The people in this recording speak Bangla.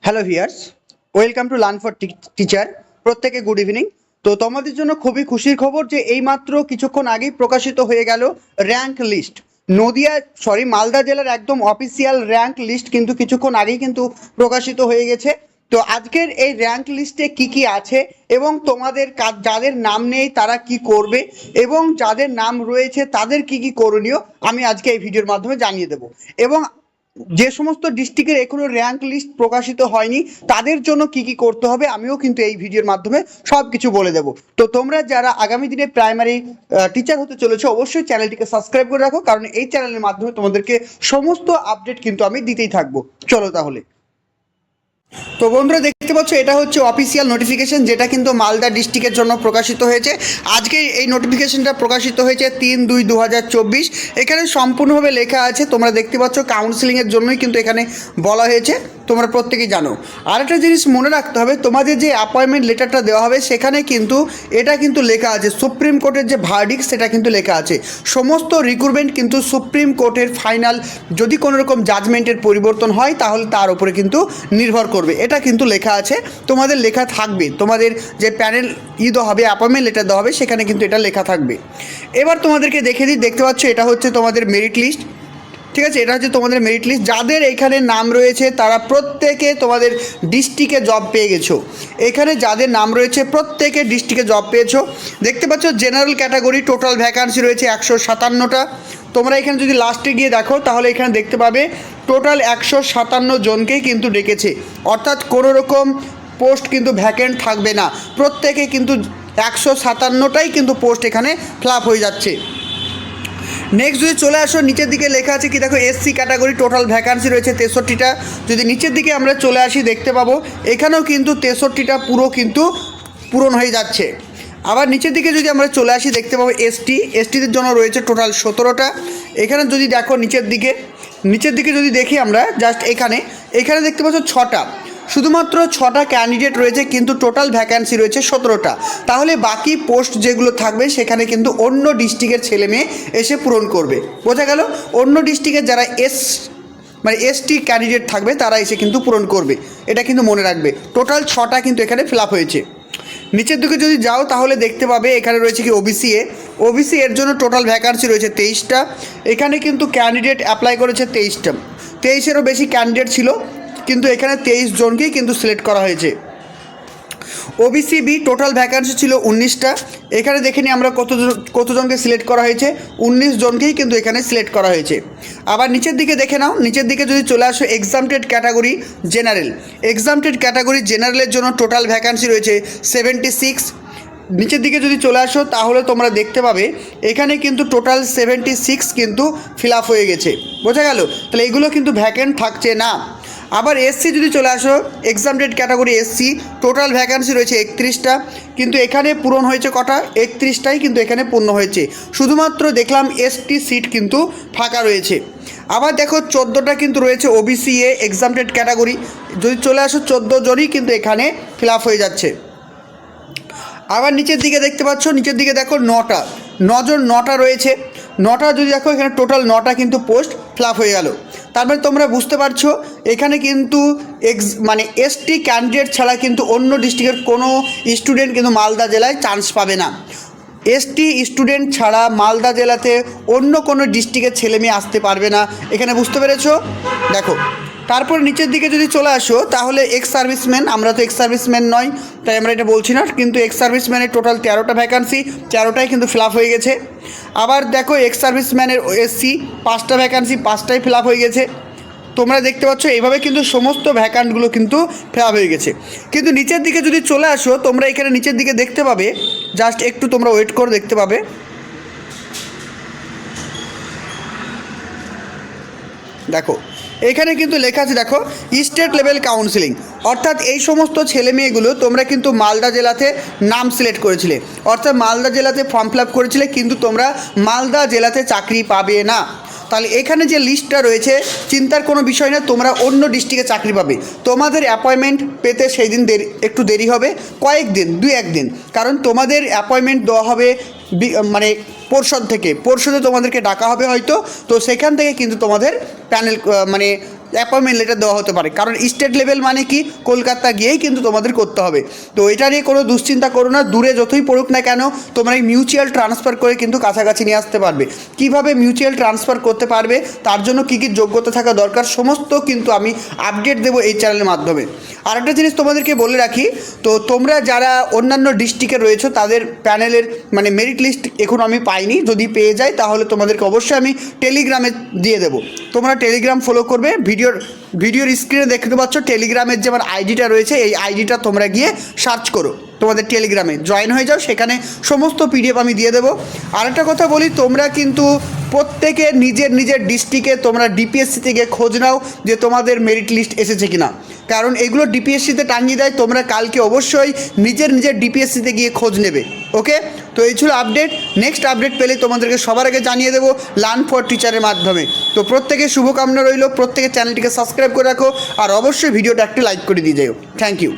Hello viewers, welcome to learn for teacher. প্রত্যেকে গুড ইভিনিং। তো তোমাদের জন্য খুবই খুশির খবর যে এইমাত্র কিছুক্ষণ আগেই প্রকাশিত হয়ে গেল র্যাঙ্ক লিস্ট। মালদা জেলার একদম অফিসিয়াল র্যাঙ্ক লিস্ট কিন্তু কিছুক্ষণ আগেই কিন্তু প্রকাশিত হয়ে গেছে। তো আজকের এই র্যাঙ্ক লিস্টে কি কি আছে এবং তোমাদের যাদের নাম নেই তারা কি করবে এবং যাদের নাম রয়েছে তাদের কি কি করণীয় আমি আজকে এই ভিডিওর মাধ্যমে জানিয়ে দেব। এবং যে সমস্ত ডিস্ট্রিক্টের এখনো র্যাঙ্ক লিস্ট প্রকাশিত হয়নি তাদের জন্য কি কি করতে হবে আমিও কিন্তু এই ভিডিওর মাধ্যমে সব কিছু বলে দেব। তো তোমরা যারা আগামী দিনে প্রাইমারি টিচার হতে চলেছো অবশ্যই চ্যানেলটিকে সাবস্ক্রাইব করে রাখো, কারণ এই চ্যানেলের মাধ্যমে তোমাদেরকে সমস্ত আপডেট কিন্তু আমি দিতেই থাকবো। চলো তাহলে। তো বন্ধুরা দেখতে পাচ্ছ এটা হচ্ছে অফিসিয়াল নোটিফিকেশন, যেটা কিন্তু মালদা ডিস্ট্রিক্টের জন্য প্রকাশিত হয়েছে। আজকে এই নোটিফিকেশনটা প্রকাশিত হয়েছে 3/2/2024। এখানে সম্পূর্ণভাবে লেখা আছে, তোমরা দেখতে পাচ্ছ কাউন্সিলিংয়ের জন্যই কিন্তু এখানে বলা হয়েছে, তোমরা প্রত্যেকেই জানো। আর একটা জিনিস মনে রাখতে হবে, তোমাদের যে অ্যাপয়েন্টমেন্ট লেটারটা দেওয়া হবে সেখানে কিন্তু এটা কিন্তু লেখা আছে সুপ্রিম কোর্টের যে ভার্ডিক্ট সেটা কিন্তু লেখা আছে। সমস্ত রিক্রুটমেন্ট কিন্তু সুপ্রিম কোর্টের ফাইনাল, যদি কোনো রকম জাজমেন্টের পরিবর্তন হয় তাহলে তার উপরে কিন্তু নির্ভর করবে, এটা কিন্তু লেখা আছে। তোমাদের লেখা থাকবে, তোমাদের যে প্যানেল দেওয়া হবে, অ্যাপয়েন্টমেন্ট লেটার দেওয়া হবে সেখানে কিন্তু এটা লেখা থাকবে। এবার তোমাদেরকে দেখে দিই, দেখতে পাচ্ছ এটা হচ্ছে তোমাদের মেরিট লিস্ট। ঠিক আছে, এটা হচ্ছে তোমাদের মেরিট লিস্ট। যাদের এখানে নাম রয়েছে তারা প্রত্যেকে তোমাদের ডিস্ট্রিক্টে জব পেয়ে গেছো। এখানে যাদের নাম রয়েছে প্রত্যেকে ডিস্ট্রিক্টে জব পেয়েছো। দেখতে পাচ্ছ জেনারেল ক্যাটাগরি টোটাল ভ্যাকান্সি রয়েছে 157টা। তোমরা এখানে যদি লাস্টে গিয়ে দেখো তাহলে এখানে দেখতে পাবে টোটাল 157 জনকেই কিন্তু ডেকেছে, অর্থাৎ কোনো রকম পোস্ট কিন্তু ভ্যাকেন্ট থাকবে না। প্রত্যেকে কিন্তু 157টাই কিন্তু পোস্ট এখানে ফিল আপ হয়ে যাচ্ছে। নেক্সট যদি চলে আসো, নিচের দিকে লেখা আছে কি দেখো, এসসি ক্যাটাগরি টোটাল ভ্যাকান্সি রয়েছে 63টা। যদি নিচের দিকে আমরা চলে আসি দেখতে পাবো এখানেও কিন্তু 63টা পুরো কিন্তু পূরণ হয়ে যাচ্ছে। আবার নিচের দিকে যদি আমরা চলে আসি দেখতে পাবো এসটিদের জন্য রয়েছে টোটাল 17টা। এখানে যদি দেখো নিচের দিকে যদি দেখি আমরা জাস্ট এখানে দেখতে পাচ্ছ 6টা, শুধুমাত্র 6টা ক্যান্ডিডেট রয়েছে কিন্তু টোটাল ভ্যাকান্সি রয়েছে 17টা। তাহলে বাকি পোস্ট যেগুলো থাকবে সেখানে কিন্তু অন্য ডিস্ট্রিক্টের ছেলে মেয়ে এসে পূরণ করবে। বোঝা গেল? অন্য ডিস্ট্রিক্টের যারা এসটি ক্যান্ডিডেট থাকবে তারা এসে কিন্তু পূরণ করবে, এটা কিন্তু মনে রাখবে। টোটাল 6টা কিন্তু এখানে ফিল আপ হয়েছে। নিচের দিকে যদি যাও তাহলে দেখতে পাবে এখানে রয়েছে কি ওবিসি এর জন্য টোটাল ভ্যাকান্সি রয়েছে 23টা। এখানে কিন্তু ক্যান্ডিডেট অ্যাপ্লাই করেছে 23টা, 23-এরও বেশি ক্যান্ডিডেট ছিল কিন্তু এখানে 23 জনকেই কিন্তু সিলেক্ট করা হয়েছে। ওবিসি বি টোটাল ভ্যাকান্সি ছিল 19টা। এখানে দেখে নিই আমরা কতজনকে সিলেক্ট করা হয়েছে, 19 জনকেই কিন্তু এখানে সিলেক্ট করা হয়েছে। আবার নিচের দিকে দেখে নাও, নিচের দিকে যদি চলে আসো এক্সামটেড ক্যাটাগরি জেনারেলের জন্য টোটাল ভ্যাকান্সি রয়েছে 76। নিচের দিকে যদি চলে আসো তাহলে তোমরা দেখতে পাবে এখানে কিন্তু টোটাল 76 কিন্তু ফিল আপ হয়ে গেছে। বোঝা গেল? তাহলে এগুলো কিন্তু ভ্যাকেন্ট থাকছে না। আবার এসসি যদি চলে আসো, exempted category SC total vacancy রয়েছে 31টা, কিন্তু এখানে পূরণ হয়েছে কটা? 31টাই কিন্তু এখানে পূর্ণ হয়েছে। শুধুমাত্র দেখলাম এসটি সিট কিন্তু ফাঁকা রয়েছে। আবার দেখো 14টা কিন্তু রয়েছে ওবিসি এ এক্সামটেড ক্যাটাগরি, যদি চলে আসো 14 জনই কিন্তু এখানে ফিল আপ হয়ে যাচ্ছে। আবার নিচের দিকে দেখতে পাচ্ছ, নিচের দিকে দেখো 9টা রয়েছে। 9টা যদি দেখো এখানে টোটাল 9টা কিন্তু পোস্ট ফিল আপ হয়ে গেল। তারপরে তোমরা বুঝতে পারছো এখানে কিন্তু এসটি ক্যান্ডিডেট ছাড়া কিন্তু অন্য ডিস্ট্রিক্টের কোনো স্টুডেন্ট কিন্তু মালদা জেলায় চান্স পাবে না। এসটি স্টুডেন্ট ছাড়া মালদা জেলাতে অন্য কোনো ডিস্ট্রিক্টের ছেলে মেয়ে আসতে পারবে না, এখানে বুঝতে পেরেছো? দেখো তারপর নিচের দিকে যদি চলে আসো তাহলে এক্স সার্ভিসম্যান, আমরা তো এক্স সার্ভিসম্যান নয় তাই আমরা এটা বলছি না, কিন্তু এক্স সার্ভিসম্যানের টোটাল 13টা ভ্যাকান্সি, 13টাই কিন্তু ফিল আপ হয়ে গেছে। আবার দেখো এক্স সার্ভিসম্যানের এসসি 5টা ভ্যাকান্সি, 5টাই ফিল আপ হয়ে গেছে। তোমরা দেখতে পাচ্ছ এইভাবে কিন্তু সমস্ত ভ্যাকান্টগুলো কিন্তু ফিল আপ হয়ে গেছে। কিন্তু নিচের দিকে যদি চলে আসো তোমরা এখানে নিচের দিকে দেখতে পাবে, জাস্ট একটু তোমরা ওয়েট করে দেখতে পাবে। দেখো এখানে কিন্তু লেখা আছে, দেখো স্টেট লেভেল কাউন্সিলিং, অর্থাৎ এই সমস্ত ছেলে মেয়েগুলো তোমরা কিন্তু মালদা জেলাতে নাম সিলেক্ট করেছিলে, অর্থাৎ মালদা জেলাতে ফর্ম ফিল আপ করেছিলে কিন্তু তোমরা মালদা জেলাতে চাকরি পাবে না। তাহলে এখানে যে লিস্টটা রয়েছে চিন্তার কোনো বিষয় না, তোমরা অন্য ডিস্ট্রিক্টে চাকরি পাবে। তোমাদের অ্যাপয়েন্টমেন্ট পেতে সেই দিন একটু দেরি হবে, কয়েকদিন, 2-1 দিন, কারণ তোমাদের অ্যাপয়েন্টমেন্ট দেওয়া হবে পর্ষদ থেকে, পর্ষদে তোমাদেরকে ডাকা হবে হয়তো, তো সেখান থেকে কিন্তু তোমাদের প্যানেল অ্যাপয়েন্টমেন্ট লেটার দেওয়া হতে পারে, কারণ স্টেট লেভেল মানে কি কলকাতা গিয়েই কিন্তু তোমাদের করতে হবে। তো এটা নিয়ে কোনো দুশ্চিন্তা করো না, দূরে যতই পড়ুক না কেন তোমরা এই মিউচুয়াল ট্রান্সফার করে কিন্তু কাছাকাছি নিয়ে আসতে পারবে। কিভাবে মিউচুয়াল ট্রান্সফার করতে পারবে, তার জন্য কী কী যোগ্যতা থাকা দরকার, সমস্ত কিন্তু আমি আপডেট দেবো এই চ্যানেলের মাধ্যমে। আর একটা জিনিস তোমাদেরকে বলে রাখি, তো তোমরা যারা অন্যান্য ডিস্ট্রিক্টে রয়েছো তাদের প্যানেলের মানে মেরিট লিস্ট এখন আমি পাইনি, যদি পেয়ে যাই তাহলে তোমাদেরকে অবশ্যই আমি টেলিগ্রামে দিয়ে দেবো। তোমরা টেলিগ্রাম ফলো করবে, ভিডিওর স্ক্রিনে দেখতে পাচ্ছ টেলিগ্রামের যে আমার আইডিটা রয়েছে, এই আইডিটা তোমরা গিয়ে সার্চ করো, তোমাদের টেলিগ্রামে জয়েন হয়ে যাও, সেখানে সমস্ত পিডিএফ আমি দিয়ে দেবো। আরেকটা কথা বলি, তোমরা কিন্তু প্রত্যেকে নিজের নিজের ডিস্ট্রিক্টে তোমরা ডিপিএসসি থেকে খোঁজ নাও যে তোমাদের মেরিট লিস্ট এসেছে কিনা, কারণ এগুলো ডিপিএসসিতে টাঙিয়ে দেয়। তোমরা কালকে অবশ্যই নিজের নিজের ডিপিএসসিতে গিয়ে খোঁজ নেবে। ওকে, তো এই ছিল আপডেট। নেক্সট আপডেট পেলে তোমাদেরকে সবার আগে জানিয়ে দেবো লার্ন ফর টিচারের মাধ্যমে। তো প্রত্যেকে শুভকামনা রইল, প্রত্যেকে চ্যানেলটিকে সাবস্ক্রাইব করে রাখো, আর অবশ্যই ভিডিওটা একটা লাইক করে দিয়ে যাও। Thank you.